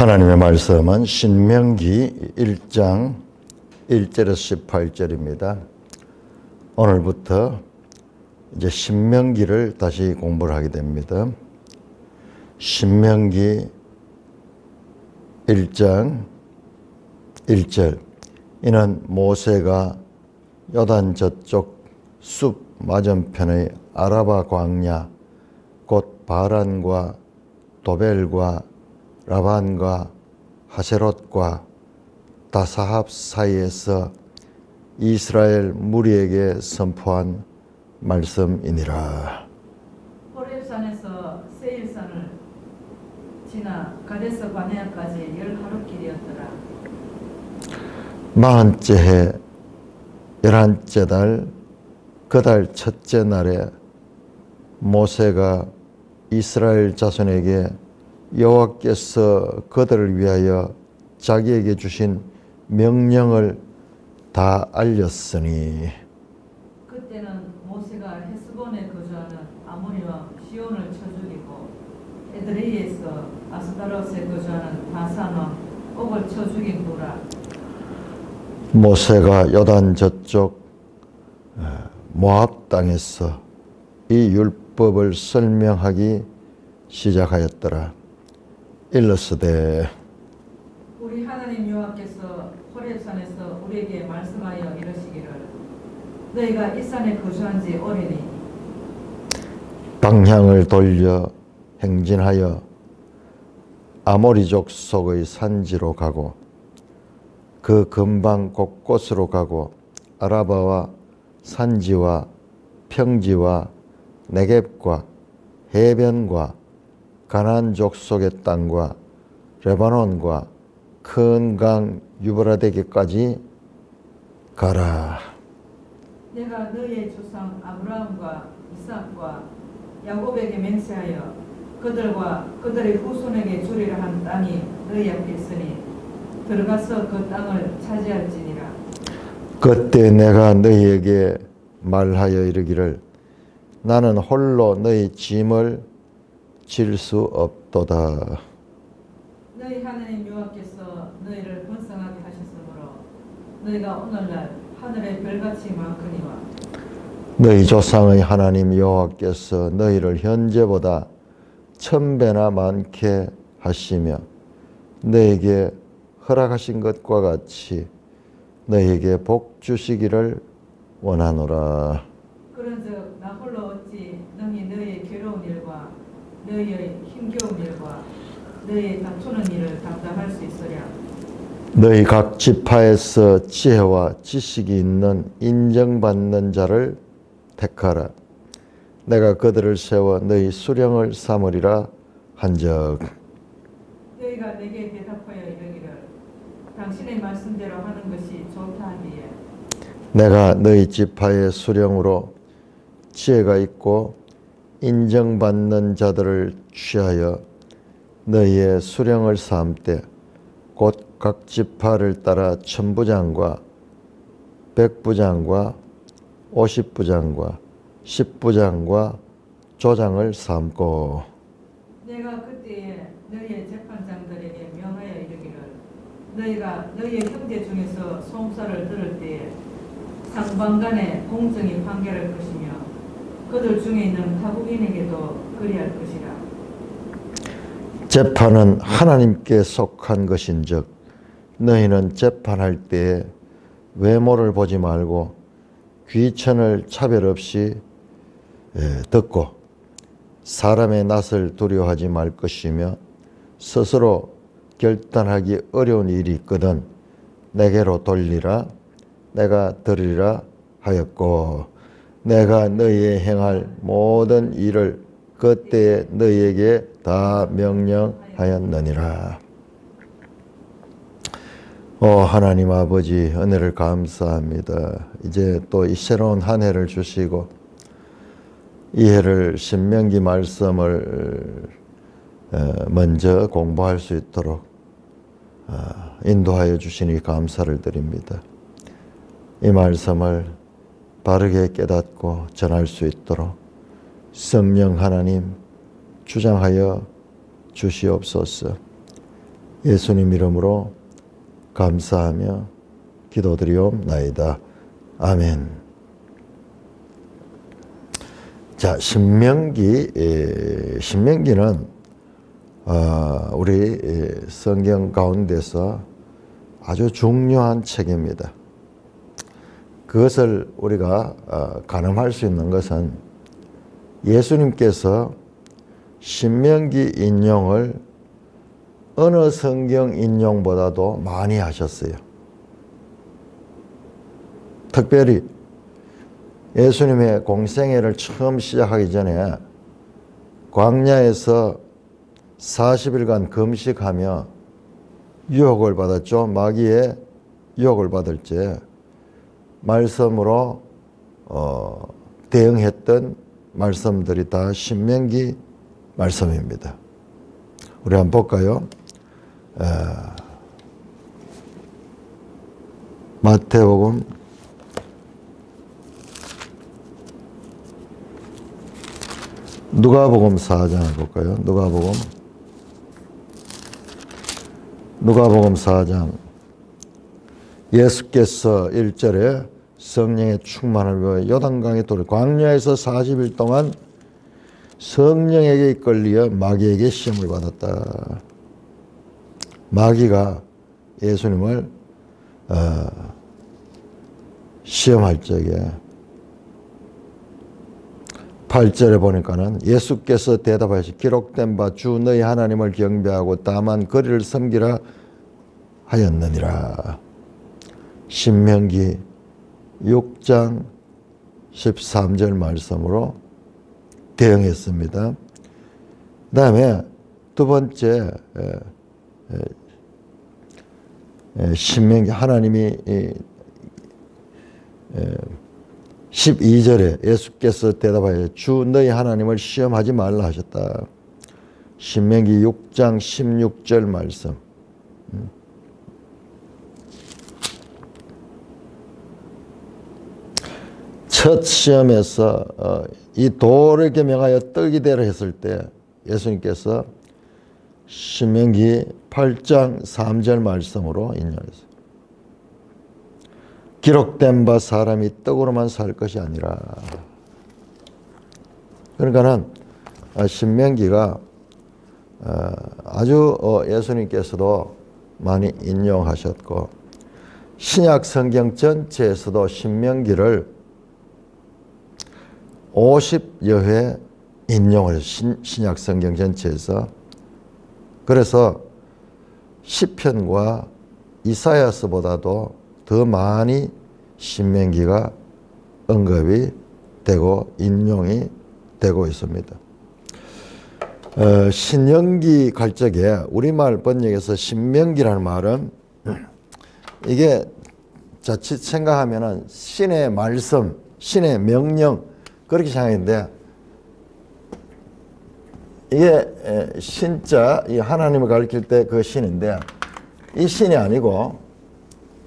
하나님의 말씀은 신명기 1장 1절에서 18절입니다. 오늘부터 이제 신명기를 다시 공부를 하게 됩니다. 신명기 1장 1절. 이는 모세가 요단 저쪽 숲 맞은편의 아라바 광야 곧 바란과 도벨과 라반과 하세롯과 다사합 사이에서 이스라엘 무리에게 선포한 말씀이니라. 호렙산에서 세일산을 지나 가데스 바네아까지 10하루길이었더라. 40째 해 11째 달 그 달 첫째 날에 모세가 이스라엘 자손에게 여호와께서 그들을 위하여 자기에게 주신 명령을 다 알렸으니. 그때는 모세가 헤스본에 거주하는 아모리 왕 시온을 쳐 죽이고 에드레이에서 아스타롯에 거주하는 바산 왕 옥을 쳐 죽인 후라. 모세가 요단 저쪽 모압 땅에서 이 율법을 설명하기 시작하였더라. 일러스되 우리 하나님 여호와께서 호렙산에서 우리에게 말씀하여 이르시기를 너희가 이 산에 거주한 지 오래니 방향을 돌려 행진하여 아모리족 속의 산지로 가고 그 근방 곳곳으로 가고 아라바와 산지와 평지와 네겝과 해변과 가나안 족속의 땅과 레바논과 큰 강 유브라데기까지 가라. 내가 너희의 조상 아브라함과 이삭과 야곱에게 맹세하여 그들과 그들의 후손에게 주리라 한 땅이 너희 앞에 있으니 들어가서 그 땅을 차지할지니라. 그때 내가 너희에게 말하여 이르기를 나는 홀로 너희 짐을 질 수 없도다. 너희 하나님 여호와께서 너희를 번성하게 하셨으므로 너희가 오늘날 하늘의 별같이 많거니와 너희 조상의 하나님 여호와께서 너희를 현재보다 1000배나 많게 하시며 너희에게 허락하신 것과 같이 너희에게 복 주시기를 원하노라. 그런즉 나 홀로 어찌 능히 너희의 괴로운 일과 너희의 힘겨운 일과 너희의 다투는 일을 감당할 수 있으랴. 너희 각 지파에서 지혜와 지식이 있는 인정받는 자를 택하라. 내가 그들을 세워 너희 수령을 삼으리라 한적. 너희가 내게 대답하여 이르기를 당신의 말씀대로 하는 것이 좋다 하기에 내가 너희 지파의 수령으로 지혜가 있고 인정받는 자들을 취하여 너희의 수령을 삼되 곧 각 지파를 따라 천부장과 백부장과 50부장과 10부장과 조장을 삼고 내가 그때에 너희의 재판장들에게 명하여 이르기를 너희가 너희의 형제 중에서 송사를 들을 때에 상방간에 공정히 판결할 것이며 그들 중에 있는 타국인에게도 그리할 것이라. 재판은 하나님께 속한 것인즉 너희는 재판할 때에 외모를 보지 말고 귀천을 차별 없이 듣고 사람의 낯을 두려워하지 말 것이며 스스로 결단하기 어려운 일이 있거든 내게로 돌리라. 내가 들으리라 하였고 내가 너희의 행할 모든 일을 그때에 너희에게 다 명령하였느니라. 하나님 아버지 은혜를 감사합니다. 이제 또 이 새로운 한 해를 주시고 이 해를 신명기 말씀을 먼저 공부할 수 있도록 인도하여 주시니 감사를 드립니다. 이 말씀을 바르게 깨닫고 전할 수 있도록 성령 하나님 주장하여 주시옵소서. 예수님 이름으로 감사하며 기도드리옵나이다. 아멘. 자, 신명기는 우리 성경 가운데서 아주 중요한 책입니다. 그것을 우리가 가늠할 수 있는 것은 예수님께서 신명기 인용을 어느 성경 인용보다도 많이 하셨어요. 특별히 예수님의 공생애를 처음 시작하기 전에 광야에서 40일간 금식하며 유혹을 받았죠. 마귀의 유혹을 받을 때 말씀으로 대응했던 말씀들이 다 신명기 말씀입니다. 우리 한번 볼까요? 마태복음 4장을 볼까요? 누가복음 4장. 예수께서 1절에 성령의 충만을 위하여 요단강에 돌을 광야에서 40일 동안 성령에게 이끌려 마귀에게 시험을 받았다. 마귀가 예수님을 시험할 적에 8절에 보니까는 예수께서 대답하시 기록된 바 주 너희 하나님을 경배하고 다만 그리를 섬기라 하였느니라. 신명기 6장 13절 말씀으로 대응했습니다. 그 다음에 두 번째 신명기 하나님이 12절에 예수께서 대답하여 주 너희 하나님을 시험하지 말라 하셨다. 신명기 6장 16절 말씀. 첫 시험에서 이 돌을 명하여 떡이 되라 했을 때 예수님께서 신명기 8장 3절 말씀으로 인용했어요. 기록된 바 사람이 떡으로만 살 것이 아니라. 그러니까는 신명기가 아주 예수님께서도 많이 인용하셨고 신약 성경 전체에서도 신명기를 50여 회 인용을 해요. 신약 성경 전체에서. 그래서 시편과 이사야서보다도 더 많이 신명기가 언급이 되고 인용이 되고 있습니다. 신명기 갈 적에 우리말 번역에서 신명기라는 말은 이게 자칫 생각하면은 신의 말씀, 신의 명령 그렇게 생각했는데 이게 신자, 이 하나님을 가리킬 때 그 신인데 이 신이 아니고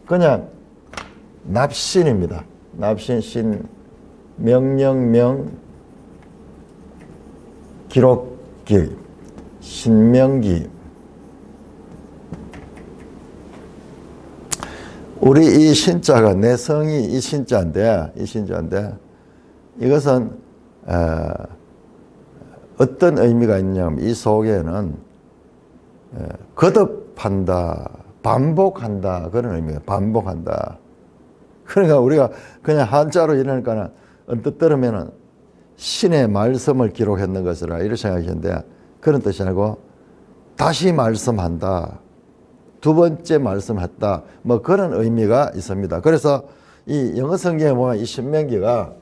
그냥 납신입니다. 납신, 신, 명령명, 기록기, 신명기. 우리 이 신자가 내 성이 이 신자인데 이것은 어떤 의미가 있냐면 이 속에는 거듭한다, 반복한다 그런 의미예요. 반복한다. 그러니까 우리가 그냥 한자로 이러니까는 언뜻 들으면은 신의 말씀을 기록했는 것이라 이렇게 생각하시는데 그런 뜻이 아니고 다시 말씀한다. 두 번째 말씀했다. 뭐 그런 의미가 있습니다. 그래서 이 영어 성경에 보면 이 신명기가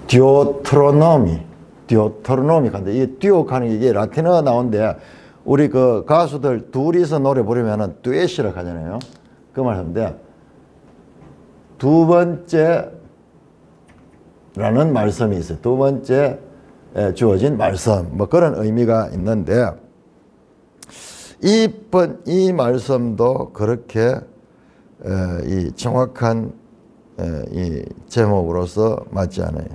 디오트로노미 간다. 이게 듀오하는 게 이게 라틴어가 나오는데 우리 그 가수들 둘이서 노래 부르면은 듀엣이라고 하잖아요. 그 말 하는데 두 번째라는 말씀이 있어요. 두 번째 주어진 말씀 뭐 그런 의미가 있는데 이 말씀도 그렇게 이 정확한 이 제목으로서 맞지 않아요.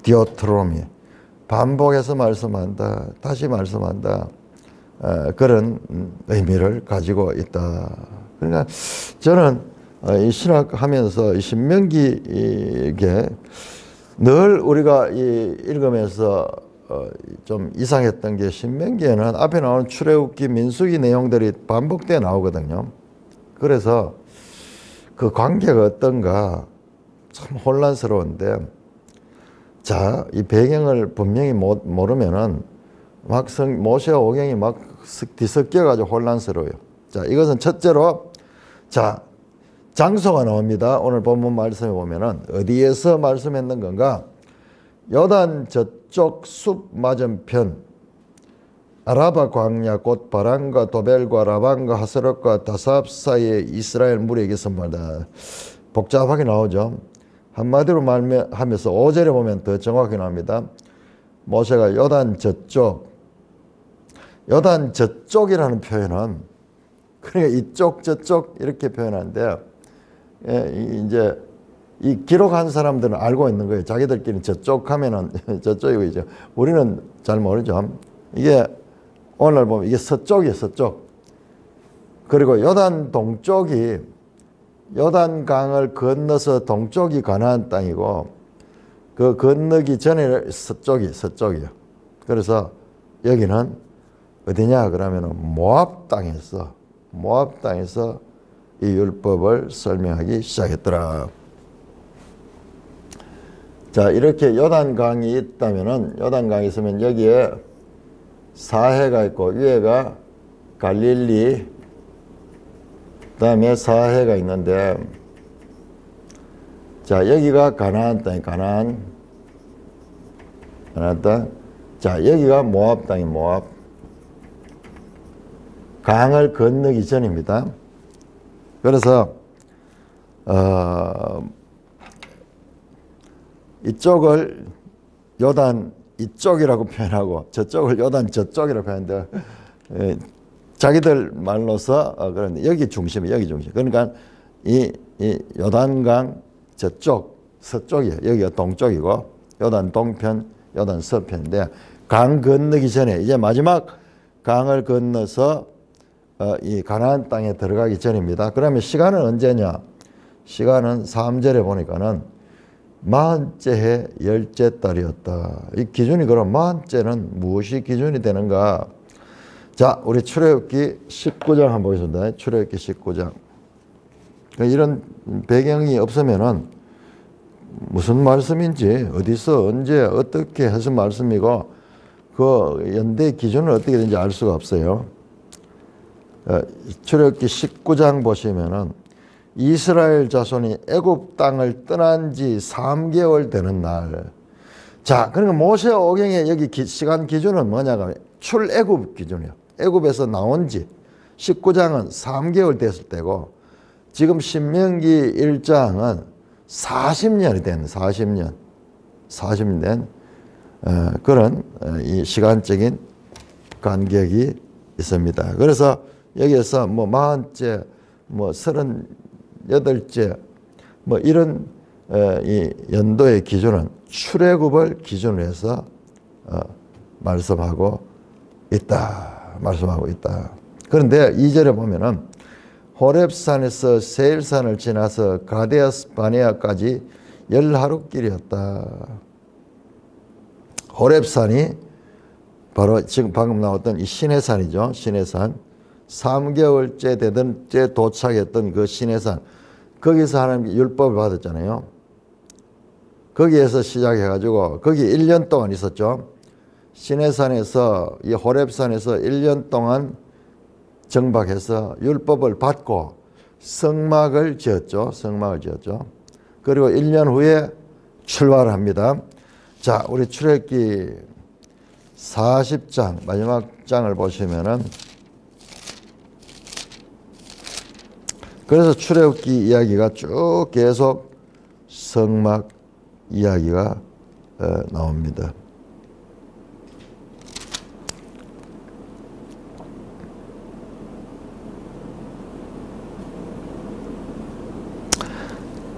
디오트로미, 반복해서 말씀한다, 다시 말씀한다, 그런 의미를 가지고 있다. 그러니까 저는 이 신학하면서 이 신명기에 늘 우리가 읽으면서 좀 이상했던 게, 신명기에는 앞에 나오는 출애굽기, 민수기 내용들이 반복되어 나오거든요. 그래서 그 관계가 어떤가 참 혼란스러운데, 자, 이 배경을 분명히 모르면은 막 모세와 오경이 막 뒤섞여가지고 혼란스러워요. 자, 이것은 첫째로, 자, 장소가 나옵니다. 오늘 본문 말씀에 보면은 어디에서 말씀했는 건가? 요단 저쪽 숲 맞은편, 아라바 광야 곧 바란과 도벨과 라반과 하스롯과 다삽 사이에 이스라엘 무리에게 선포한다. 복잡하게 나오죠. 한마디로 말하면서 5절에 보면 더 정확히 나옵니다. 모세가 요단 저쪽이라는 표현은, 그러니까 이쪽 저쪽 이렇게 표현하는데, 이제 이 기록한 사람들은 알고 있는 거예요. 자기들끼리 저쪽 하면은 저쪽이고, 이제 우리는 잘 모르죠. 이게 오늘 보면 이게 서쪽이에요, 서쪽. 그리고 요단 동쪽이, 요단강을 건너서 동쪽이 가나안 땅이고, 그 건너기 전에 서쪽이에요. 그래서 여기는 어디냐 그러면은 모압 땅에서 이 율법을 설명하기 시작했더라. 자, 이렇게 요단강이 있다면은, 요단강이 있으면 여기에 사해가 있고, 위에가 갈릴리, 그 다음에 사해가 있는데, 자, 여기가 가나안 땅이, 가나안 땅. 자, 여기가 모압 땅이, 모압. 강을 건너기 전입니다. 그래서 이쪽을 요단 이쪽이라고 표현하고, 저쪽을 요단 저쪽이라고 표현하는데, 자기들 말로서 그런데 여기 중심이에요. 여기 중심. 그러니까 이 요단강 저쪽 서쪽이에요. 여기가 동쪽이고, 요단 동편, 요단 서편인데, 강 건너기 전에 이제 마지막 강을 건너서 이 가나안 땅에 들어가기 전입니다. 그러면 시간은 언제냐? 시간은 3절에 보니까는 마흔째 해 열째 달이었다. 이 기준이, 그럼 마흔째는 무엇이 기준이 되는가? 자, 우리 출애굽기 19장 한번 보겠습니다. 출애굽기 19장. 이런 배경이 없으면은 무슨 말씀인지, 어디서 언제 어떻게 해서 말씀이고, 그 연대 기준을 어떻게 되는지 알 수가 없어요. 출애굽기 19장 보시면은 이스라엘 자손이 애굽 땅을 떠난 지 3개월 되는 날. 자, 그러니까 모세와 오경의 여기 시간 기준은 뭐냐가 출애굽 기준이에요. 애굽에서 나온 지 19장은 3개월 됐을 때고, 지금 신명기 1장은 40년이 된, 40년 된 그런 이 시간적인 간격이 있습니다. 그래서 여기에서 뭐 40째, 뭐 38째, 뭐 이런 이 연도의 기준은 출애굽을 기준으로 해서 말씀하고 있다. 그런데 2절에 보면은 호렙산에서 세일산을 지나서 가데스 바네아까지 10하루길이었다. 호렙산이 바로 지금 방금 나왔던 이 시내산이죠. 시내산. 3개월째 되던 때 도착했던 그 시내산. 거기서 하나님께 율법을 받았잖아요. 거기에서 시작해가지고 거기 1년 동안 있었죠. 시내산에서, 이 호렙산에서 1년 동안 정박해서 율법을 받고 성막을 지었죠. 그리고 1년 후에 출발합니다. 자, 우리 출애굽기 40장 마지막 장을 보시면은, 그래서 출애굽기 이야기가 쭉 계속 성막 이야기가 나옵니다.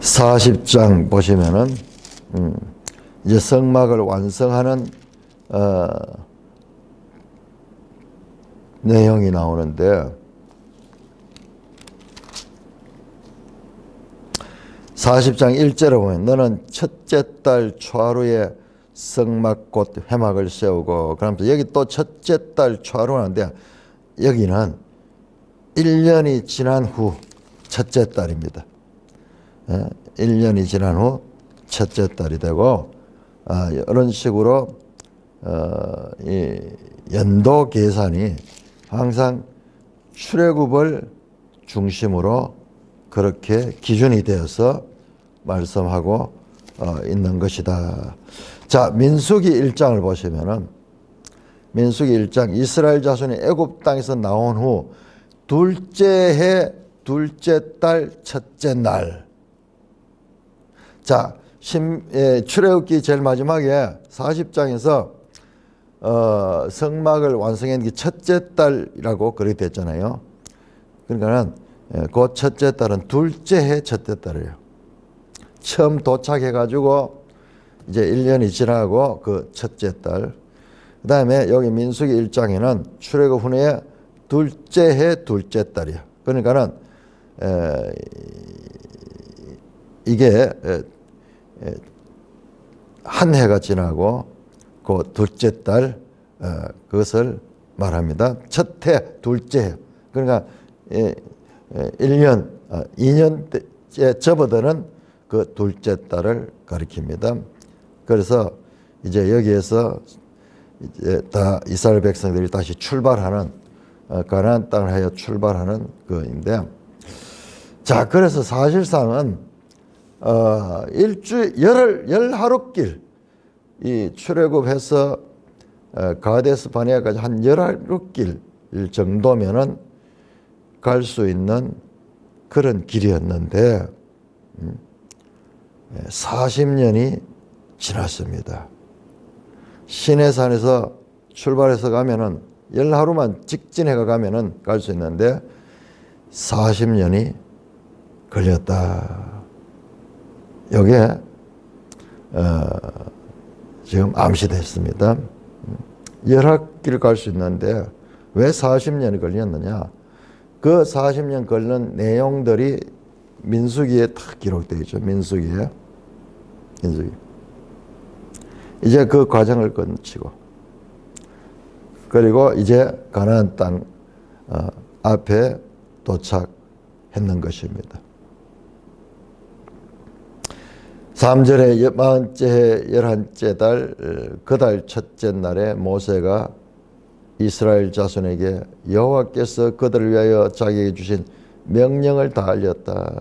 40장 보시면은 이제 성막을 완성하는 내용이 나오는데 40장 1절에 보면 너는 첫째 달 초하루에 성막 곧 회막을 세우고, 그러면서 여기 또 첫째 달 초하루하는데 여기는 1년이 지난 후 첫째 달입니다. 1년이 지난 후 첫째 달이 되고, 이런 식으로 이 연도 계산이 항상 출애굽을 중심으로 그렇게 기준이 되어서 말씀하고 있는 것이다. 자, 민수기 1장을 보시면은 민수기 1장 이스라엘 자손이 애굽 땅에서 나온 후 둘째 해 둘째 달 첫째 날. 자, 출애굽기 제일 마지막에 40장에서 성막을 완성한 게 첫째 달이라고 그렇게 됐잖아요. 그러니까는 그 첫째 달은 둘째 해 첫째 달이에요. 처음 도착해가지고 이제 1년이 지나고 그 첫째 달. 그 다음에 여기 민수기 1장에는 출애굽 후에 둘째 해 둘째 달이야. 그러니까는 이게 한 해가 지나고 그 둘째 달 그것을 말합니다. 첫 해, 둘째 해. 그러니까 1년, 2년째 접어드는 그 둘째 달을 가리킵니다. 그래서 이제 여기에서 이제 다 이스라엘 백성들이 다시 출발하는 가나안 땅을 하여 출발하는 거인데, 자, 그래서 사실상은 열하루길 이 출애굽해서 가데스 바네아까지 한 10하루길 정도면은 갈 수 있는 그런 길이었는데 40년이 지났습니다. 시내산에서 출발해서 가면은 10하루만 직진해가 가면은 갈 수 있는데 40년이 걸렸다. 여기에 지금 암시됐습니다. 열학기를 갈 수 있는데 왜 40년이 걸렸느냐? 그 40년 걸린 내용들이 민수기에 다 기록되어 있죠. 민수기. 이제 그 과정을 거치고 그리고 이제 가나안 땅 앞에 도착했는 것입니다. 3절에 40째 해 11째 달 그 달 첫째 날에 모세가 이스라엘 자손에게 여호와께서 그들을 위하여 자기에게 주신 명령을 다 알렸다.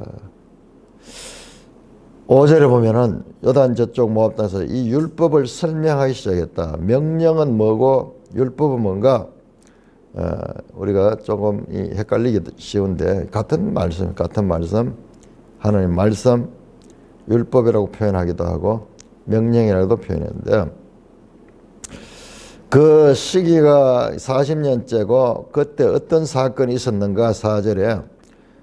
5절에 보면은 요단 저쪽 모압 땅에서 이 율법을 설명하기 시작했다. 명령은 뭐고 율법은 뭔가? 우리가 조금 헷갈리기 쉬운데 같은 말씀 하나님 말씀 율법이라고 표현하기도 하고 명령이라고도 표현했는데, 그 시기가 40년째고 그때 어떤 사건이 있었는가? 4절에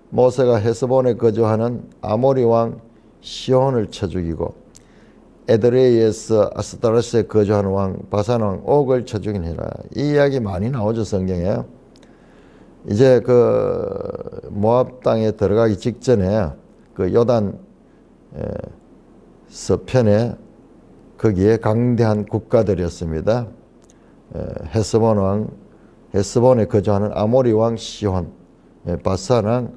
모세가 헤스본에 거주하는 아모리 왕 시온을 쳐 죽이고 에드레이에서 아스타로스에 거주하는 왕 바산 왕 옥을 쳐 죽이니라. 이 이야기 많이 나오죠, 성경에. 이제 그 모압 땅에 들어가기 직전에 그 요단 서편에 거기에 강대한 국가들이었습니다. 헤스본 왕, 헤스본에 거주하는 아모리 왕 시혼, 바산 왕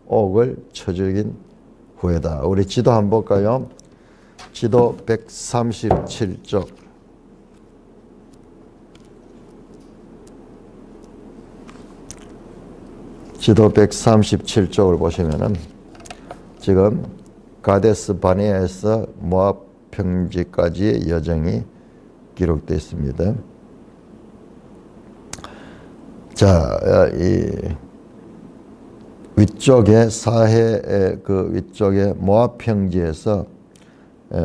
옥을 쳐 죽인 후에다. 우리 지도 한번 볼까요? 지도 137쪽. 지도 137쪽을 보시면은 지금 가데스 바네아에서 모압 평지까지의 여정이 기록되어 있습니다. 자, 이 위쪽에 사해 그 위쪽에 모압 평지에서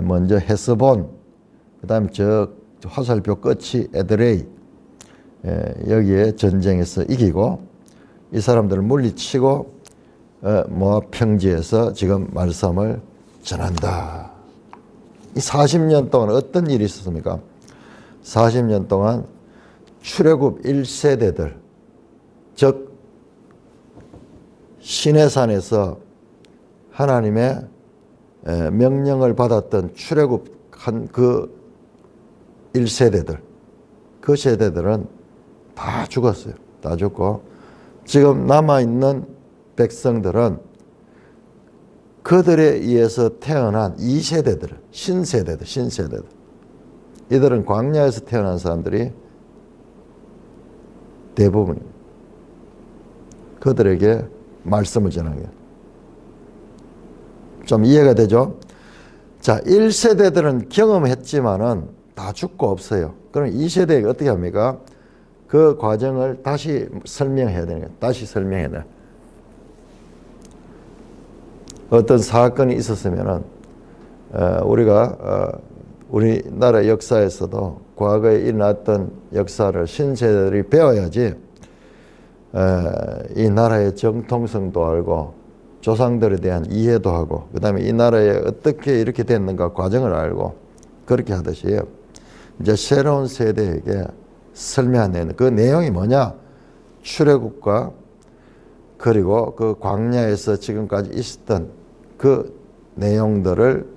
먼저 헤스본, 그다음에 저 화살표 끝이 에드레이, 여기에 전쟁에서 이기고 이 사람들을 물리치고 모압 평지에서 지금 말씀을 전한다. 이 40년 동안 어떤 일이 있었습니까? 40년 동안 출애굽 1세대들, 즉 시내산에서 하나님의 명령을 받았던 출애굽한 그 1세대들, 그 세대들은 다 죽었어요. 다 죽고 지금 남아있는 백성들은 그들에 의해서 태어난 2세대들, 신세대들. 이들은 광야에서 태어난 사람들이 대부분입니다. 그들에게 말씀을 전하게. 좀 이해가 되죠? 자, 1세대들은 경험했지만은 다 죽고 없어요. 그럼 2세대가 어떻게 합니까? 그 과정을 다시 설명해야 되는 거예요. 다시 설명해야 돼요. 어떤 사건이 있었으면은 우리가 우리나라 역사에서도 과거에 일어났던 역사를 신세대들이 배워야지 이 나라의 정통성도 알고 조상들에 대한 이해도 하고 그 다음에 이 나라에 어떻게 이렇게 됐는가 과정을 알고 그렇게 하듯이 이제 새로운 세대에게 설명하는 그 내용이 뭐냐? 출애굽과 그리고 그 광야에서 지금까지 있었던 그 내용들을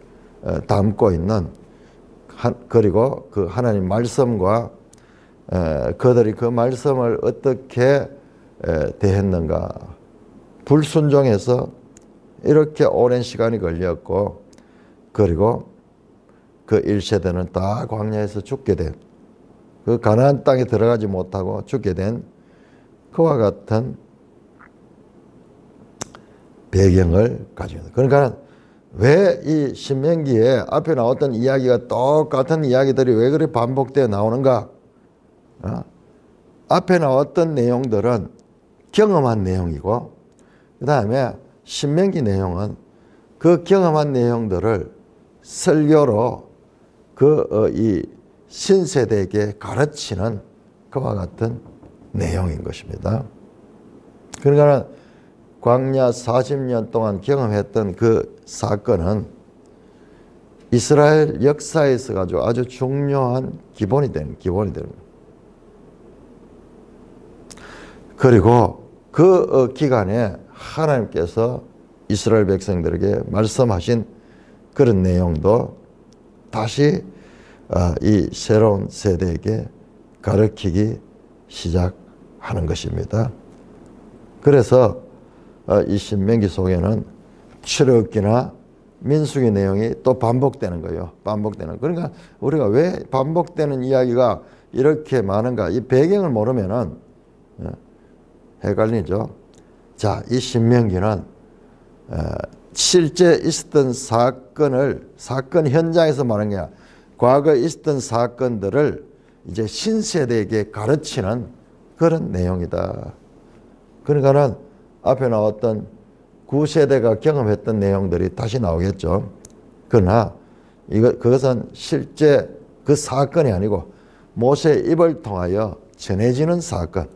담고 있는 그리고 그 하나님 말씀과 그들이 그 말씀을 어떻게 대했는가. 불순종해서 이렇게 오랜 시간이 걸렸고 그리고 그 1세대는 다 광야에서 죽게 된 그 가나안 땅에 들어가지 못하고 죽게 된 그와 같은 배경을 가지고 있다. 그러니까 왜 이 신명기에 앞에 나왔던 이야기가 똑같은 이야기들이 왜 그렇게 반복되어 나오는가? 앞에 나왔던 내용들은 경험한 내용이고 그 다음에 신명기 내용은 그 경험한 내용들을 설교로 이 신세대에게 가르치는 그와 같은 내용인 것입니다. 그러니까 광야 40년 동안 경험했던 그 사건은 이스라엘 역사에서 가지고 아주 중요한 기본이 되는 거예요. 그리고 그 기간에 하나님께서 이스라엘 백성들에게 말씀하신 그런 내용도 다시 이 새로운 세대에게 가르치기 시작하는 것입니다. 그래서 이 신명기 속에는 출애굽기나 민수기 내용이 또 반복되는 거예요. 그러니까 우리가 왜 반복되는 이야기가 이렇게 많은가? 이 배경을 모르면은 헷갈리죠. 자, 이 신명기는 실제 있었던 사건 현장에서 말하는 게 아니라 과거에 있었던 사건들을 이제 신세대에게 가르치는 그런 내용이다. 그러니까는 앞에 나왔던 9세대가 경험했던 내용들이 다시 나오겠죠. 그러나 그것은 실제 그 사건이 아니고 모세의 입을 통하여 전해지는 사건,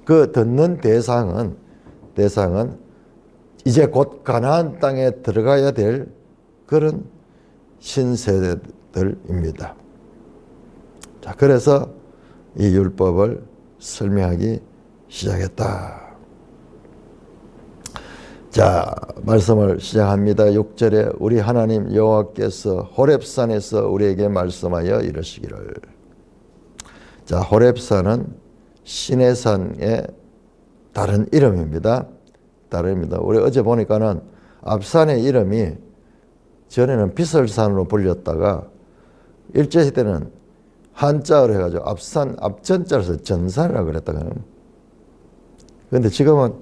그 듣는 대상은 이제 곧 가나안 땅에 들어가야 될 그런 신세대들입니다. 자, 그래서 이 율법을 설명하기 시작했다. 자, 말씀을 시작합니다. 6절에 우리 하나님 여호와께서 호렙산에서 우리에게 말씀하여 이르시기를. 자, 호렙산은 시내산의 다른 이름입니다. 우리 어제 보니까는 앞산의 이름이 전에는 비설산으로 불렸다가 일제시대는 한자어로 해가지고 앞전자로서 전산이라고 그랬다고요. 그런데 지금은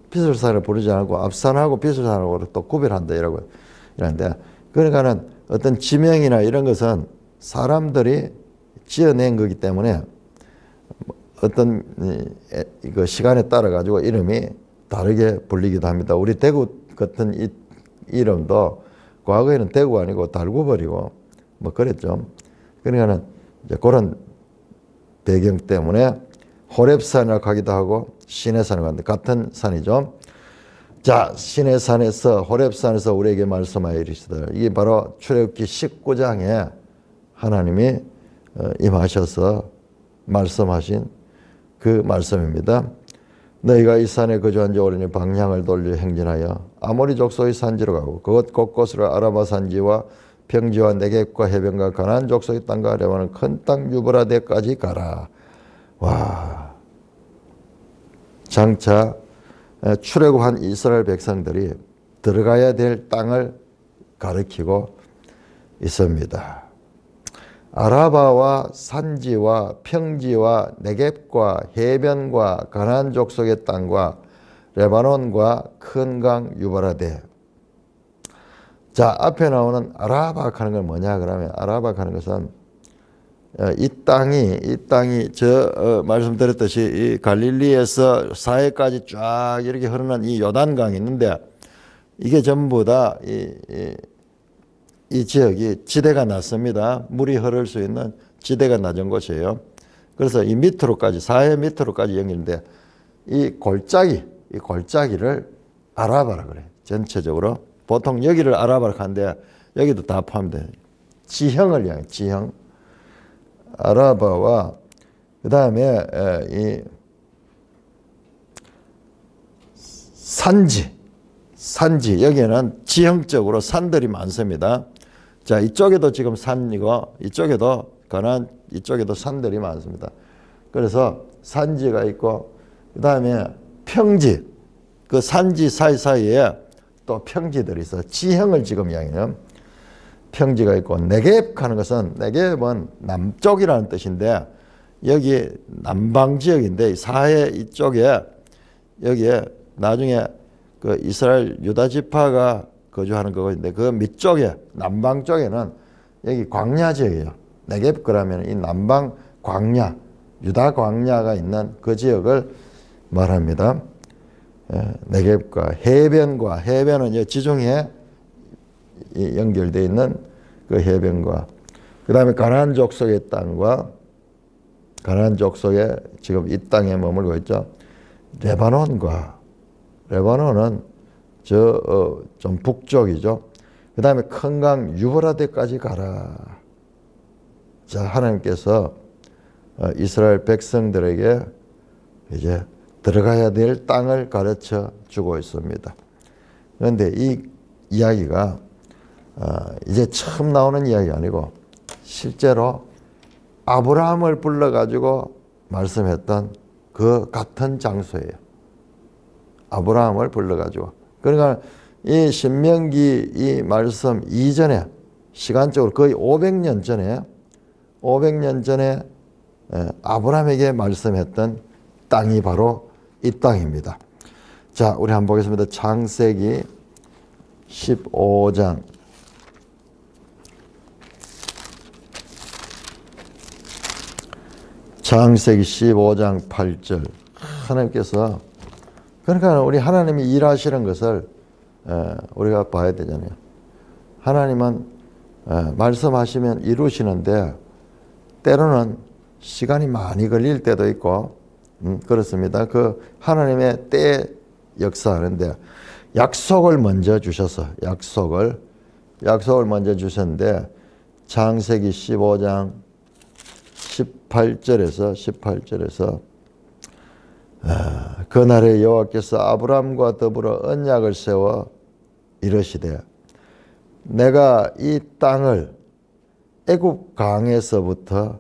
비설산을 부르지 않고 앞산하고 비설산하고 또 구별한다 이러는데, 그러니까는 어떤 지명이나 이런 것은 사람들이 지어낸 거기 때문에 어떤 그 시간에 따라 가지고 이름이 다르게 불리기도 합니다. 우리 대구 같은 이름도 과거에는 대구가 아니고 달구벌이고 뭐 그랬죠. 그러니까는 이제 그런 배경 때문에 호렙산이라고 하기도 하고 시내산이라고 하는데 같은 산이죠. 자, 시내산에서 호렙산에서 우리에게 말씀하여 이르시되, 이게 바로 출애굽기 19장에 하나님이 임하셔서 말씀하신 그 말씀입니다. 너희가 이 산에 거주한 지 오래니 방향을 돌려 행진하여 아모리 족속의 산지로 가고 그것 곳곳으로 아라바 산지와 평지와 네겝과 해변과 가나안 족속의 땅과 레바논 큰 땅 유브라데까지 가라. 와, 장차 출애굽한 이스라엘 백성들이 들어가야 될 땅을 가리키고 있습니다. 아라바와 산지와 평지와 네겝과 해변과 가나안 족속의 땅과 레바논과 큰 강 유브라데. 자, 앞에 나오는 아라바 하는 건 뭐냐 그러면, 아라바 하는 것은 이 땅이 말씀드렸듯이 이 갈릴리에서 사해까지 쫙 이렇게 흐르는 이 요단강이 있는데, 이게 전부 다 이 지역이 지대가 낮습니다. 물이 흐를 수 있는 지대가 낮은 곳이에요. 그래서 이 밑으로까지, 사해 밑으로까지 연결인데, 이 골짜기를 아라바라 그래요. 전체적으로. 보통 여기를 아라바라 하는데, 여기도 다 포함돼요. 지형을 향해, 지형. 아라바와, 그 다음에 이 산지, 여기에는 지형적으로 산들이 많습니다. 자, 이쪽에도 지금 산이고, 이쪽에도 가나안, 이쪽에도 산들이 많습니다. 그래서 산지가 있고, 그 다음에 평지, 그 산지 사이사이에 또 평지들이 있어요. 지형을 지금 이야기해요. 평지가 있고, 네겝 하는 것은, 네겝은 남쪽이라는 뜻인데, 여기 남방 지역인데, 사해 이쪽에, 여기에 나중에 그 이스라엘 유다 지파가 거주하는 그곳인데, 그 밑쪽에, 남방 쪽에는 여기 광야 지역이에요. 네겝 그러면 이 남방 광야, 유다 광야가 있는 그 지역을 말합니다. 네겝과 해변은 지중해 연결되어 있는 그 해변과, 그 다음에 가나안 족속의 땅과, 가나안 족속에 지금 이 땅에 머물고 있죠. 레바논은 좀 북쪽이죠. 그 다음에 큰 강 유브라데까지 가라. 자, 하나님께서 이스라엘 백성들에게 이제 들어가야 될 땅을 가르쳐 주고 있습니다. 그런데 이 이야기가 이제 처음 나오는 이야기가 아니고, 실제로 아브라함을 불러가지고 말씀했던 그 같은 장소예요. 아브라함을 불러가지고. 그러니까 이 신명기 이 말씀 이전에, 시간적으로 거의 500년 전에 아브라함에게 말씀했던 땅이 바로 이 땅입니다. 자, 우리 한번 보겠습니다. 창세기 15장. 창세기 15장 8절. 하나님께서, 그러니까 우리 하나님이 일하시는 것을 우리가 봐야 되잖아요. 하나님은 말씀하시면 이루시는데, 때로는 시간이 많이 걸릴 때도 있고, 그렇습니다. 그 하나님의 때에 역사하는데, 약속을 먼저 주셔서, 약속을 먼저 주셨는데, 창세기 15장 18절에서 그날에 여호와께서 아브람과 더불어 언약을 세워 이르시되, 내가 이 땅을 애굽 강에서부터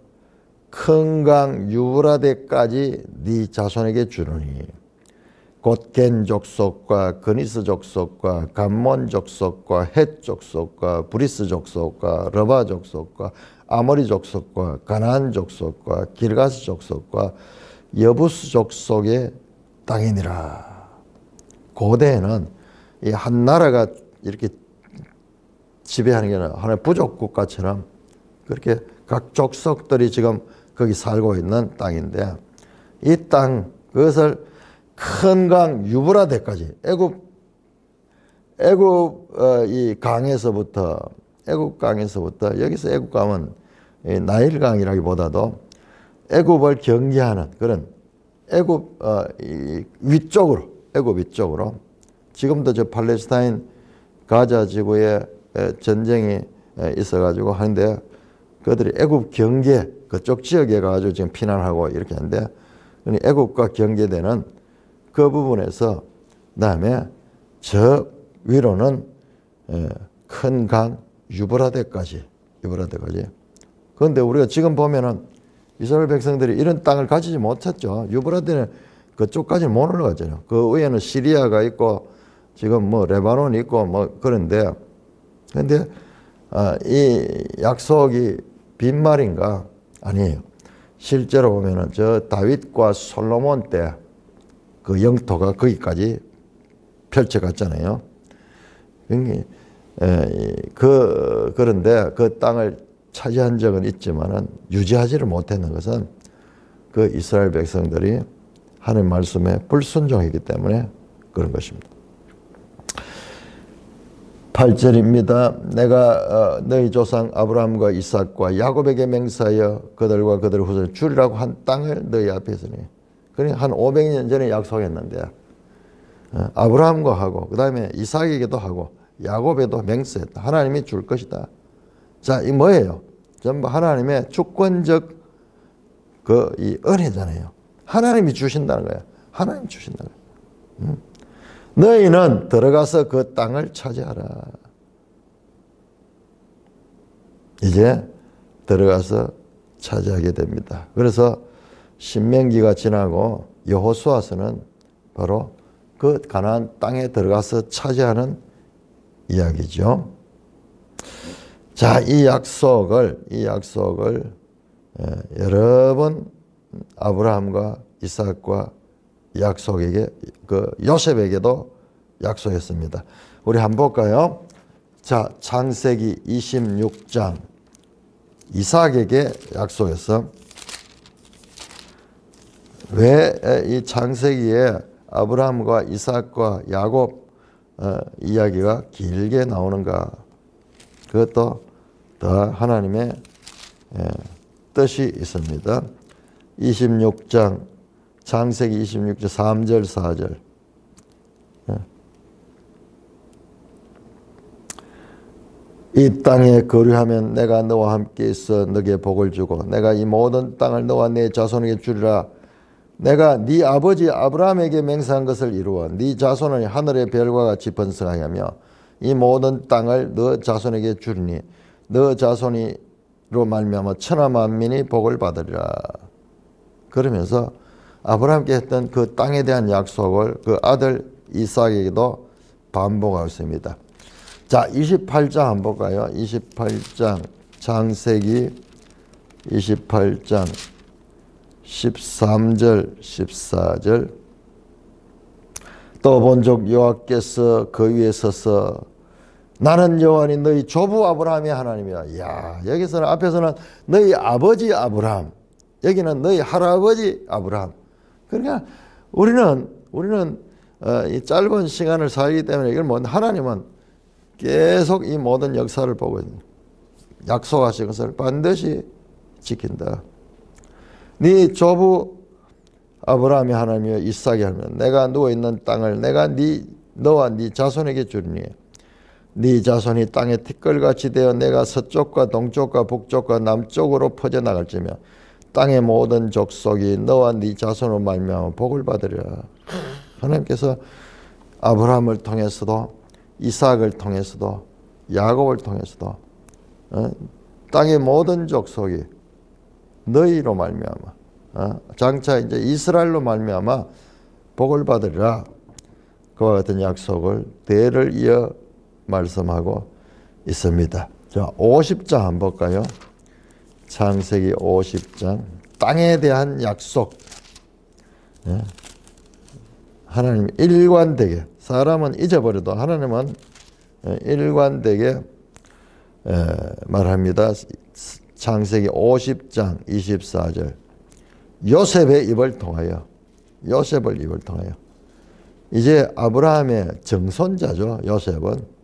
큰 강 유브라데까지 네 자손에게 주노니, 곧 겐 족속과 그니스 족속과 감몬 족속과 헷 족속과 브리스 족속과 러바 족속과 아모리 족속과 가나안 족속과 길가스 족속과 여부스 족속의 땅이니라. 고대에는 이 한 나라가 이렇게 지배하는 게 아니라 하나의 부족 국가처럼 그렇게 각 족속들이 지금 거기 살고 있는 땅인데, 이 땅, 그것을 큰 강 유브라데까지, 이 강에서부터, 여기서 애굽강은 나일강이라기보다도 애굽을 경계하는 그런 애굽 위쪽으로 지금도 저 팔레스타인 가자 지구에 전쟁이 있어가지고 하는데 그들이 애굽 경계 그쪽 지역에 가지고 지금 피난하고 이렇게 하는데 애굽과 경계되는 그 부분에서 그다음에 저 위로는 큰 강 유브라데까지. 그런데 우리가 지금 보면은 이스라엘 백성들이 이런 땅을 가지지 못했죠. 유브라데는 그쪽까지는 못 올라가잖아요. 그 위에는 시리아가 있고 지금 뭐 레바논이 있고 뭐 그런데 이 약속이 빈말인가? 아니에요. 실제로 보면은 저 다윗과 솔로몬 때 그 영토가 거기까지 펼쳐갔잖아요. 그런데 그 땅을 차지한 적은 있지만은 유지하지를 못했는 것은 그 이스라엘 백성들이 하나님 말씀에 불순종했기 때문에 그런 것입니다. 8절입니다. 내가 너희 조상 아브라함과 이삭과 야곱에게 맹세하여 그들과 그들의 후손을 주리라고 한 땅을 너희 앞에 있으니. 그러니까 한 500년 전에 약속했는데 아브라함과 하고 그 다음에 이삭에게도 하고 야곱에도 맹세했다. 하나님이 줄 것이다. 자, 이 뭐예요? 전부 하나님의 주권적 이 은혜잖아요. 하나님이 주신다는 거야. 하나님이 주신다는 거야. 너희는 들어가서 그 땅을 차지하라. 이제 들어가서 차지하게 됩니다. 그래서 신명기가 지나고 여호수아서는 바로 그 가나안 땅에 들어가서 차지하는 이야기죠. 자, 이 약속을 여러 번 아브라함과 이삭과 약속에게 그 요셉에게도 약속했습니다. 우리 한번 볼까요? 자, 창세기 26장 이삭에게 약속했어. 왜 이 창세기에 아브라함과 이삭과 야곱 이야기가 길게 나오는가? 그것도 더 하나님의 뜻이 있습니다. 26장 창세기 26장 3절 4절 이 땅에 거류하면 내가 너와 함께 있어 너에게 복을 주고 내가 이 모든 땅을 너와 네 자손에게 주리라. 내가 네 아버지 아브라함에게 맹세한 것을 이루어 네 자손을 하늘의 별과 같이 번성하게 하며 이 모든 땅을 너 자손에게 주리니 너 자손이로 말미암아 천하 만민이 복을 받으리라. 그러면서 아브라함께 했던 그 땅에 대한 약속을 그 아들 이삭에게도 반복하고 있습니다. 자, 28장 한번 볼까요? 28장 창세기 28장 13절 14절 또 본적 여호와께서 그 위에 서서 나는 여호와니 너희 조부 아브라함의 하나님이야. 야, 여기서는 앞에서는 너희 아버지 아브라함, 여기는 너희 할아버지 아브라함. 그러니까 우리는 이 짧은 시간을 살기 때문에 이걸 뭐 하나님은 계속 이 모든 역사를 보고 있는 약속하신 것을 반드시 지킨다. 네 조부 아브라함이 하나님이여 이삭이 하면 내가 누워있는 땅을 내가 너와 네 자손에게 주리니 네 자손이 땅에 티끌같이 되어 내가 서쪽과 동쪽과 북쪽과 남쪽으로 퍼져나갈지며 땅의 모든 족속이 너와 네 자손으로 말미암아 복을 받으리라. 하나님께서 아브라함을 통해서도 이삭을 통해서도 야곱을 통해서도 땅의 모든 족속이 너희로 말미암아 장차 이제 이스라엘로 말미암아 복을 받으리라. 그와 같은 약속을 대를 이어 말씀하고 있습니다. 자, 50장 한번 볼까요? 창세기 50장 땅에 대한 약속. 하나님 일관되게 사람은 잊어버려도 하나님은 일관되게 말합니다. 창세기 50장 24절 요셉의 입을 통하여 이제 아브라함의 정손자죠. 요셉은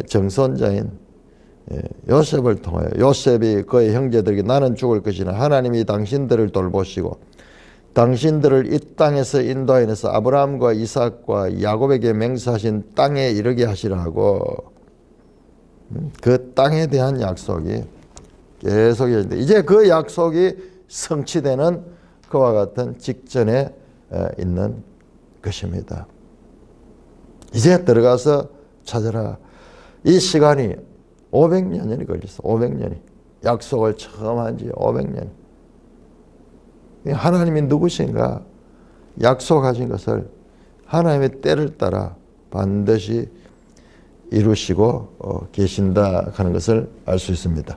정손자인 요셉을 통하여 요셉이 그의 형제들에게 나는 죽을 것이나 하나님이 당신들을 돌보시고 당신들을 이 땅에서 인도하여서 아브라함과 이삭과 야곱에게 맹세하신 땅에 이르게 하시라고. 그 땅에 대한 약속이 계속 있는데 이제 그 약속이 성취되는 그와 같은 직전에 있는 것입니다. 이제 들어가서 찾아라. 이 시간이 500년이 걸렸어. 500년이. 약속을 처음 한 지 500년. 하나님이 누구신가? 약속하신 것을 하나님의 때를 따라 반드시 이루시고 계신다 하는 것을 알 수 있습니다.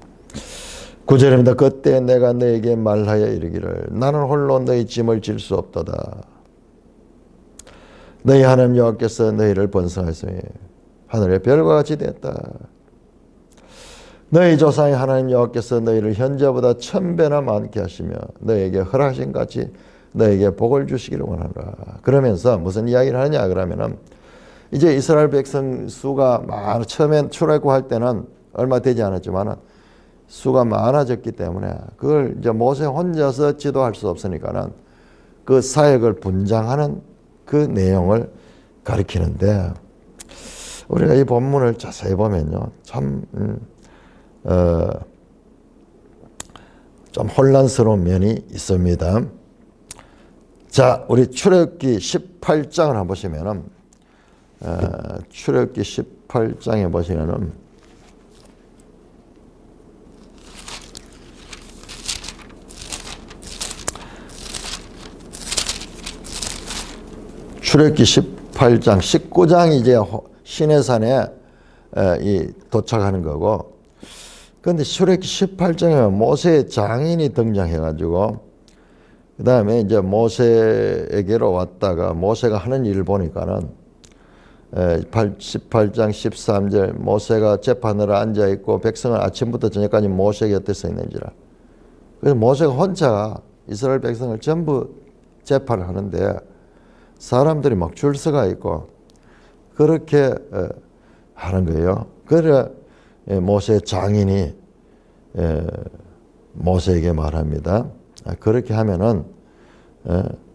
9절입니다. 그때 내가 너에게 말하여 이르기를 나는 홀로 너희 짐을 질 수 없도다. 너희 하나님 여호와께서 너희를 번성하였으니 하늘의 별과 같이 되었다. 너희 조상의 하나님 여호와께서 너희를 현재보다 1000배나 많게 하시며 너희에게 허락하신 같이 너희에게 복을 주시기를 원하노라. 그러면서 무슨 이야기를 하느냐 그러면은 이제 이스라엘 백성 수가 처음엔 출애굽할 때는 얼마 되지 않았지만은 수가 많아졌기 때문에 그걸 이제 모세 혼자서 지도할 수 없으니까는 그 사역을 분장하는 그 내용을 가리키는데 우리가 이 본문을 자세히 보면요 참 좀 혼란스러운 면이 있습니다. 자, 우리 출애굽기 18장을 한번 보시면은 출애굽기 18장에 보시면은 출애굽기 18장 19장이 이제 시내산에 도착하는 거고 그런데 출애굽기 18장에 모세의 장인이 등장해가지고 그 다음에 이제 모세에게로 왔다가 모세가 하는 일을 보니까는 18장 13절 모세가 재판으로 앉아있고 백성은 아침부터 저녁까지 모세 곁에 서 있는지라. 그래서 모세가 혼자 이스라엘 백성을 전부 재판을 하는데 사람들이 막 줄 서가 있고 그렇게 하는 거예요. 그래 모세 장인이 모세에게 말합니다. 그렇게 하면은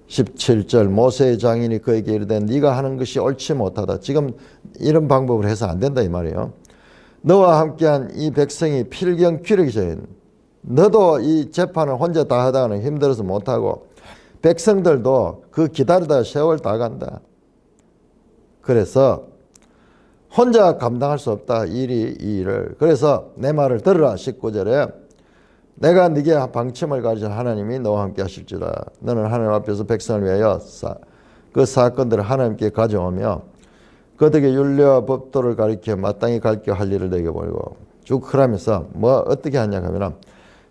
17절 모세의 장인이 그에게 이르되 네가 하는 것이 옳지 못하다. 지금 이런 방법으로 해서 안 된다 이 말이에요. 너와 함께한 이 백성이 필경귀력이 저인 너도 이 재판을 혼자 다 하다가는 힘들어서 못하고 백성들도 그 기다리다 세월 다 간다. 그래서 혼자 감당할 수 없다. 이 일을. 그래서 내 말을 들으라. 19절에 내가 네게 방침을 가르친 하나님이 너와 함께 하실지라. 너는 하나님 앞에서 백성을 위하여 그 사건들을 하나님께 가져오며 그들에게 윤례와 법도를 가르쳐 마땅히 가르쳐 할 일을 내게 보이고 쭉 그러면서 뭐 어떻게 하냐 하면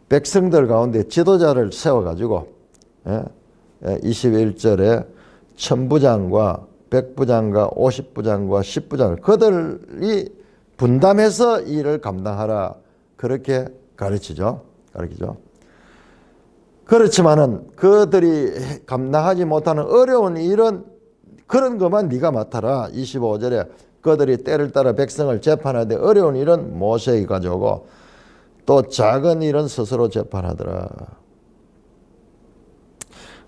백성들 가운데 지도자를 세워가지고 21절에 천부장과 백부장과 50부장과 10부장을 그들이 분담해서 일을 감당하라. 그렇게 가르치죠. 그렇지만은 그들이 감당하지 못하는 어려운 일은 그런 것만 네가 맡아라. 25절에 그들이 때를 따라 백성을 재판하되 어려운 일은 모세에게 가져오고 또 작은 일은 스스로 재판하더라.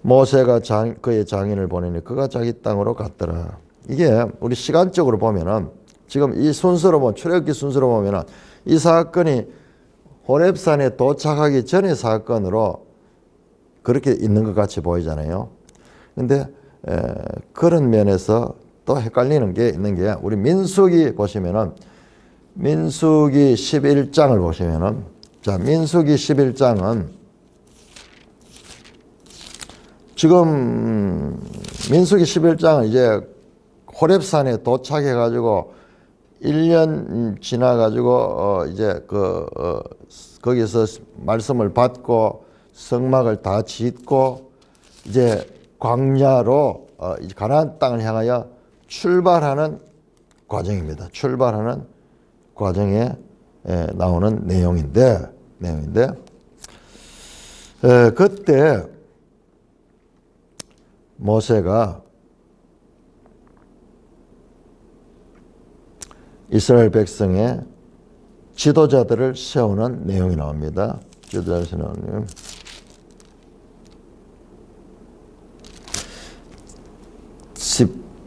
모세가 그의 장인을 보내니 그가 자기 땅으로 갔더라. 이게 우리 시간적으로 보면은 지금 이 순서로 보면 출애굽기 순서로 보면은 이 사건이 호렙산에 도착하기 전의 사건으로 그렇게 있는 것 같이 보이잖아요. 근데 그런 면에서 또 헷갈리는 게 있는 게 우리 민수기 보시면은 민수기 11장을 보시면은 자 민수기 11장은 지금 민수기 11장은 이제 호렙산에 도착해 가지고 1년 지나 가지고 이제 거기서 말씀을 받고 성막을 다 짓고 이제 광야로 가나안 땅을 향하여 출발하는 과정입니다. 출발하는 과정에 나오는 내용인데 그때 모세가 이스라엘 백성의 지도자들을 세우는 내용이 나옵니다. 지도자를 세우는 내용.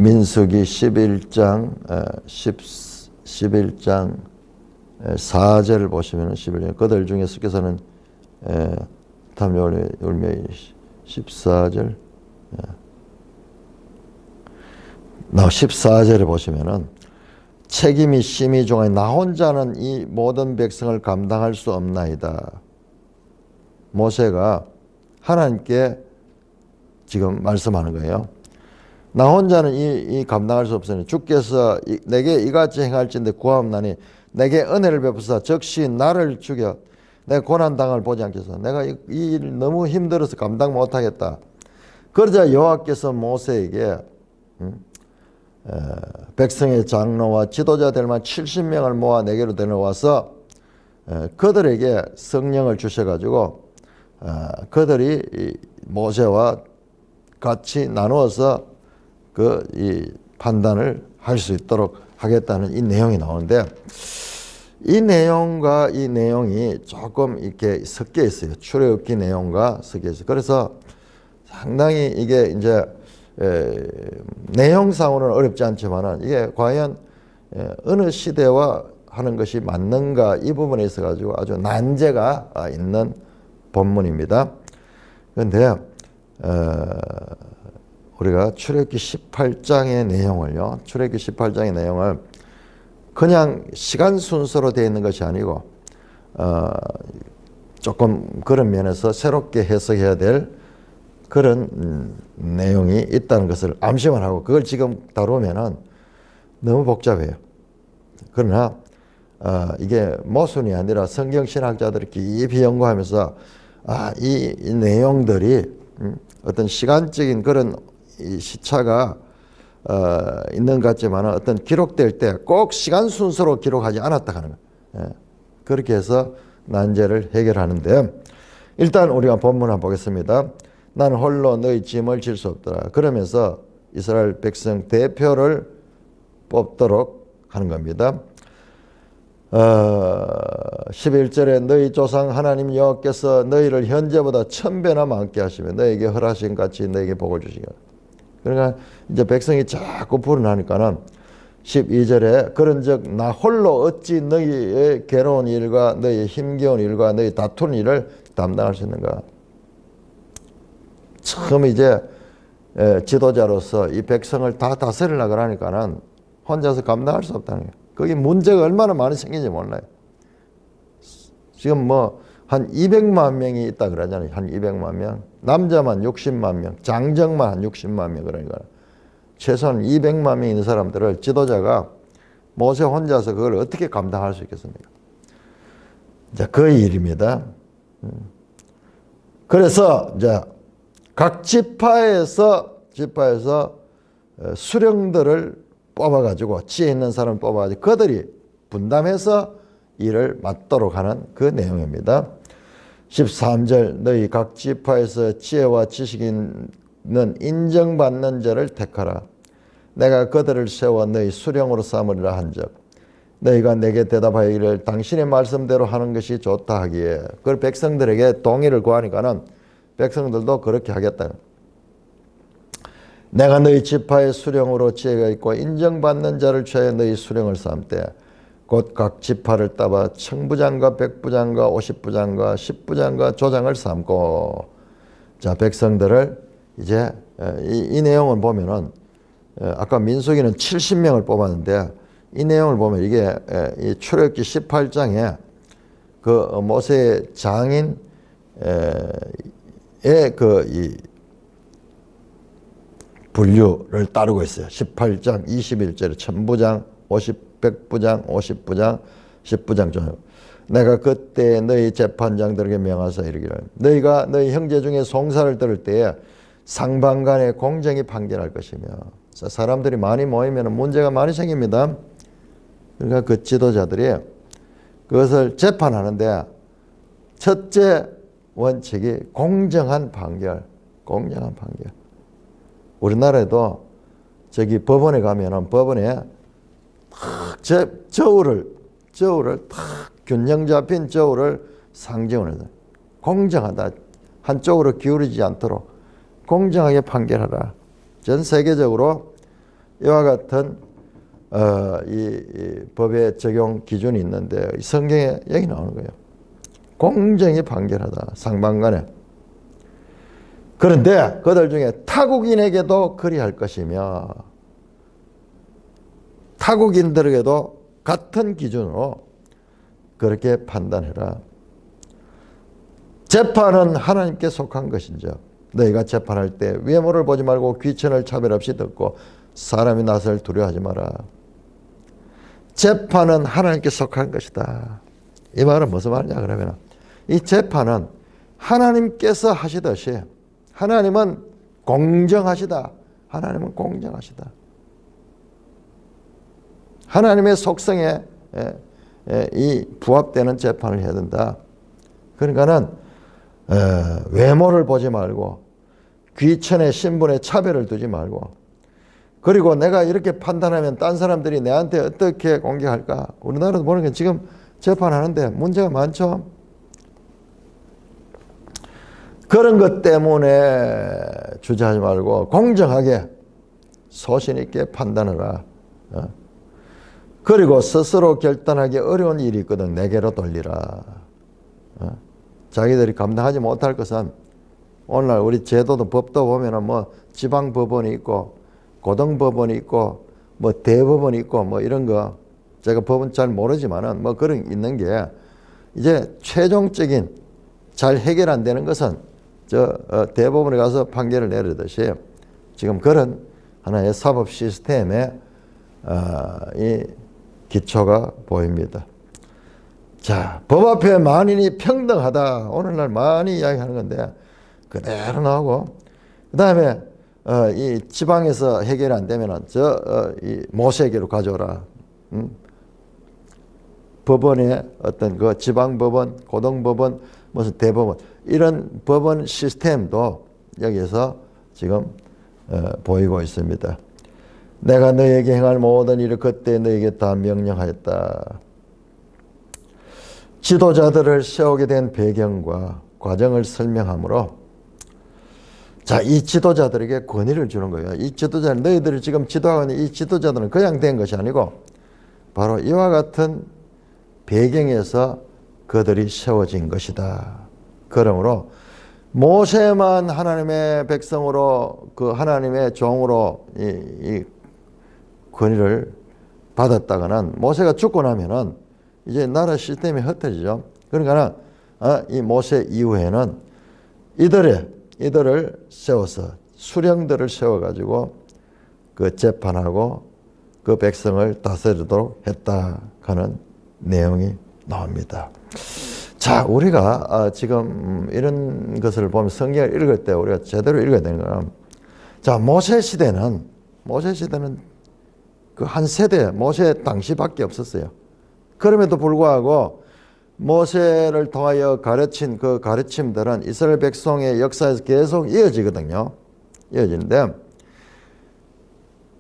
민수기 11장 11장 4절을 보시면 11절 그들 중에 스께서는 탐욕을 울며 14절 14절에 보시면은 책임이 심히 중하니 나 혼자는 이 모든 백성을 감당할 수 없나이다. 모세가 하나님께 지금 말씀하는 거예요. 나 혼자는 이 감당할 수 없으니 주께서 내게 이같이 행할진대 구하옵나니 내게 은혜를 베푸사 즉시 나를 죽여 내가 고난당을 보지 않겠어. 내가 이 일 너무 힘들어서 감당 못하겠다. 그러자 여호와께서 모세에게 백성의 장로와 지도자들만 70명을 모아 내게로 데려와서 그들에게 성령을 주셔가지고 그들이 모세와 같이 나누어서 이 판단을 할 수 있도록 하겠다는 이 내용이 나오는데 이 내용과 이 내용이 조금 이렇게 섞여 있어요. 출애굽기 내용과 섞여 있어요. 그래서 상당히 이게 이제 내용상으로는 어렵지 않지만은 이게 과연 어느 시대와 하는 것이 맞는가 이 부분에 있어 가지고 아주 난제가 있는 본문입니다. 그런데 우리가 출애굽기 18장의 내용을요. 출애굽기 18장의 내용을 그냥 시간 순서로 되어 있는 것이 아니고 조금 그런 면에서 새롭게 해석해야 될 그런 내용이 있다는 것을 암시만 하고 그걸 지금 다루면은 너무 복잡해요. 그러나 이게 모순이 아니라 성경신학자들이 깊이 연구하면서 이 내용들이 어떤 시간적인 그런 이 시차가 있는 것 같지만 어떤 기록될 때 꼭 시간 순서로 기록하지 않았다 하는 거예요. 그렇게 해서 난제를 해결하는데 일단 우리가 본문 한번 보겠습니다. 나는 홀로 너희 짐을 질 수 없더라. 그러면서 이스라엘 백성 대표를 뽑도록 하는 겁니다. 11절에 너희 조상 하나님 여호와께서 너희를 현재보다 1000배나 많게 하시며 너희에게 허락하신 같이 너희에게 복을 주시겠다. 그러니까 이제 백성이 자꾸 불어나니까는 12절에 그런즉 나 홀로 어찌 너희의 괴로운 일과 너희의 힘겨운 일과 너희 다투는 일을 담당할 수 있는가. 처음 이제 지도자로서 이 백성을 다 다스리려고 하니까는 혼자서 감당할 수 없다는 거예요. 거기 문제가 얼마나 많이 생긴지 몰라요. 지금 뭐 한 200만 명이 있다 그러잖아요. 한 200만 명. 남자만 60만 명, 장정만 한 60만 명. 그러니까 최소한 200만 명 있는 사람들을 지도자가 모세 혼자서 그걸 어떻게 감당할 수 있겠습니까? 이제 그 일입니다. 그래서 이제 각 지파에서 수령들을 뽑아가지고 지혜 있는 사람을 뽑아가지고 그들이 분담해서 일을 맡도록 하는 그 내용입니다. 13절 너희 각 지파에서 지혜와 지식이 있는 인정받는 자를 택하라. 내가 그들을 세워 너희 수령으로 삼으리라 한즉 너희가 내게 대답하기를 당신의 말씀대로 하는 것이 좋다 하기에 그걸 백성들에게 동의를 구하니까는 백성들도 그렇게 하겠다. 내가 너희 지파의 수령으로 지혜가 있고 인정받는 자를 취하여 너희 수령을 삼되 곧 각 지파를 따봐 청부장과 백부장과 50부장과 10부장과 조장을 삼고 자 백성들을 이제 이 내용을 보면은 아까 민수기는 70명을 뽑았는데 이 내용을 보면 이게 이 출애굽기 18장에 그 모세의 장인의 그 이 분류를 따르고 있어요. 18장 21절에 천부장, 100부장, 50부장, 10부장 중 내가 그때 너희 재판장들에게 명하사 이르기를 너희가 너희 형제 중에 송사를 들을 때에 상방간에 공정히 판결할 것이며 사람들이 많이 모이면 문제가 많이 생깁니다. 그러니까 그 지도자들이 그것을 재판하는데 첫째 원칙이 공정한 판결. 우리나라에도 저기 법원에 가면은 법원에 저울을 탁 균형 잡힌 저울을 상징을 해서 공정하다. 한쪽으로 기울이지 않도록 공정하게 판결하라. 전 세계적으로 이와 같은 이 법의 적용 기준이 있는데 성경에 여기 나오는 거예요. 공정히 판결하다. 상방간에. 그런데 그들 중에 타국인에게도 그리할 것이며 타국인들에게도 같은 기준으로 그렇게 판단해라. 재판은 하나님께 속한 것인즉 너희가 재판할 때 외모를 보지 말고 귀천을 차별 없이 듣고 사람이 나설 두려워하지 마라. 재판은 하나님께 속한 것이다. 이 말은 무슨 말이냐 그러면 이 재판은 하나님께서 하시듯이 하나님은 공정하시다. 하나님은 공정하시다. 하나님의 속성에 이 부합되는 재판을 해야 된다. 그러니까는 외모를 보지 말고 귀천의 신분에 차별을 두지 말고 그리고 내가 이렇게 판단하면 딴 사람들이 내한테 어떻게 공격할까? 우리나라도 보는 게 지금 재판하는데 문제가 많죠. 그런 것 때문에 주저하지 말고 공정하게 소신 있게 판단하라. 그리고 스스로 결단하기 어려운 일이 있거든 내게로 돌리라. 자기들이 감당하지 못할 것은 오늘날 우리 제도도 법도 보면은 뭐 지방법원이 있고 고등법원이 있고 뭐 대법원이 있고 뭐 이런 거 제가 법은 잘 모르지만은 뭐 그런 있는 게 이제 최종적인 잘 해결 안 되는 것은 대법원에 가서 판결을 내리듯이 지금 그런 하나의 사법 시스템에 이 기초가 보입니다. 자, 법 앞에 만인이 평등하다. 오늘날 많이 이야기하는 건데 그대로 나오고 그 다음에 이 지방에서 해결이 안 되면은 이 모세에게로 가져오라. 법원의 어떤 그 지방법원, 고등법원, 무슨 대법원 이런 법원 시스템도 여기서 지금 보이고 있습니다. 내가 너에게 행할 모든 일을 그때 너에게 다 명령하였다. 지도자들을 세우게 된 배경과 과정을 설명하므로 자, 이 지도자들에게 권위를 주는 거예요. 이 지도자는 너희들이 지금 지도하고 있는 이 지도자들은 그냥 된 것이 아니고 바로 이와 같은 배경에서 그들이 세워진 것이다. 그러므로 모세만 하나님의 백성으로 그 하나님의 종으로 이 권위를 받았다가는 모세가 죽고 나면은 이제 나라 시스템이 흩어지죠. 그러니까 이 모세 이후에는 이들을 세워서 수령들을 세워가지고 그 재판하고 그 백성을 다스리도록 했다 하는 내용이 나옵니다. 자, 우리가 지금 이런 것을 보면 성경을 읽을 때 우리가 제대로 읽어야 되는 거는 자, 모세 시대는 그 한 세대 모세 당시밖에 없었어요. 그럼에도 불구하고 모세를 통하여 가르친 그 가르침들은 이스라엘 백성의 역사에서 계속 이어지거든요. 이어지는데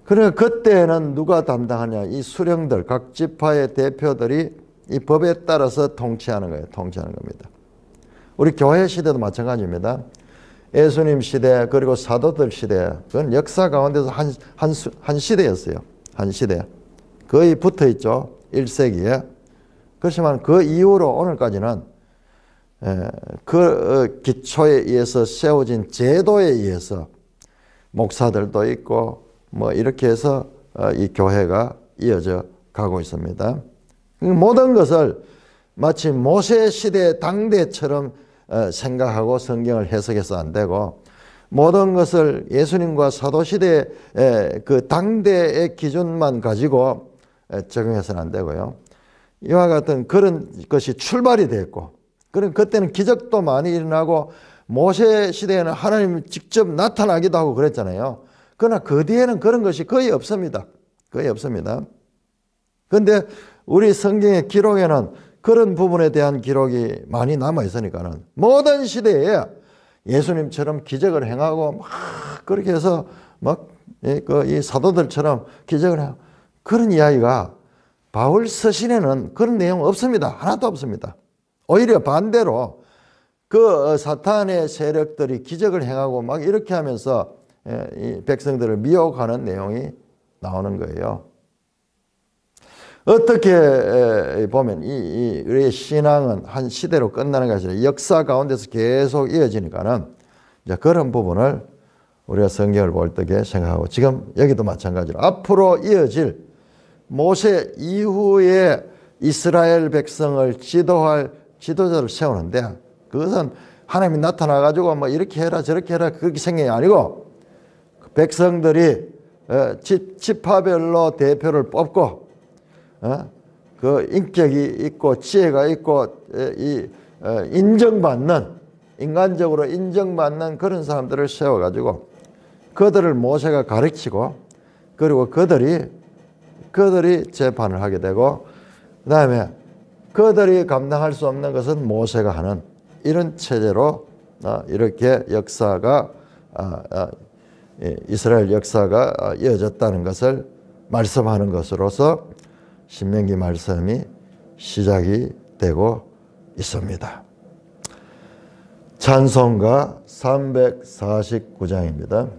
그러니까 그때는 누가 담당하냐? 이 수령들, 각 지파의 대표들이 이 법에 따라서 통치하는 거예요. 통치하는 겁니다. 우리 교회 시대도 마찬가지입니다. 예수님 시대 그리고 사도들 시대 그건 역사 가운데서 한 시대였어요. 한 시대. 거의 붙어 있죠. 1세기에. 그렇지만 그 이후로 오늘까지는 그 기초에 의해서 세워진 제도에 의해서 목사들도 있고 뭐 이렇게 해서 이 교회가 이어져 가고 있습니다. 모든 것을 마치 모세 시대 당대처럼 생각하고 성경을 해석해서 안 되고 모든 것을 예수님과 사도시대의 그 당대의 기준만 가지고 적용해서는 안 되고요. 이와 같은 그런 것이 출발이 됐고 그때는 기적도 많이 일어나고 모세 시대에는 하나님이 직접 나타나기도 하고 그랬잖아요. 그러나 그 뒤에는 그런 것이 거의 없습니다. 거의 없습니다. 그런데 우리 성경의 기록에는 그런 부분에 대한 기록이 많이 남아 있으니까는 모든 시대에 예수님처럼 기적을 행하고 막 그렇게 해서 막 이 사도들처럼 기적을 하고 그런 이야기가 바울 서신에는 그런 내용 없습니다. 하나도 없습니다. 오히려 반대로 그 사탄의 세력들이 기적을 행하고 막 이렇게 하면서 이 백성들을 미혹하는 내용이 나오는 거예요. 어떻게 보면 우리의 신앙은 한 시대로 끝나는 것이 아니라 역사 가운데서 계속 이어지니까는 이제 그런 부분을 우리가 성경을 볼 때에 생각하고, 지금 여기도 마찬가지로 앞으로 이어질 모세 이후에 이스라엘 백성을 지도할 지도자를 세우는데, 그것은 하나님이 나타나가지고 뭐 이렇게 해라 저렇게 해라 그렇게 생각이 아니고, 백성들이 지파별로 대표를 뽑고 그 인격이 있고 지혜가 있고 인정받는, 인간적으로 인정받는 그런 사람들을 세워가지고 그들을 모세가 가르치고, 그리고 그들이 재판을 하게 되고, 그 다음에 그들이 감당할 수 없는 것은 모세가 하는 이런 체제로 이렇게 역사가 이스라엘 역사가 이어졌다는 것을 말씀하는 것으로서 신명기 말씀이 시작이 되고 있습니다. 찬송가 349장입니다.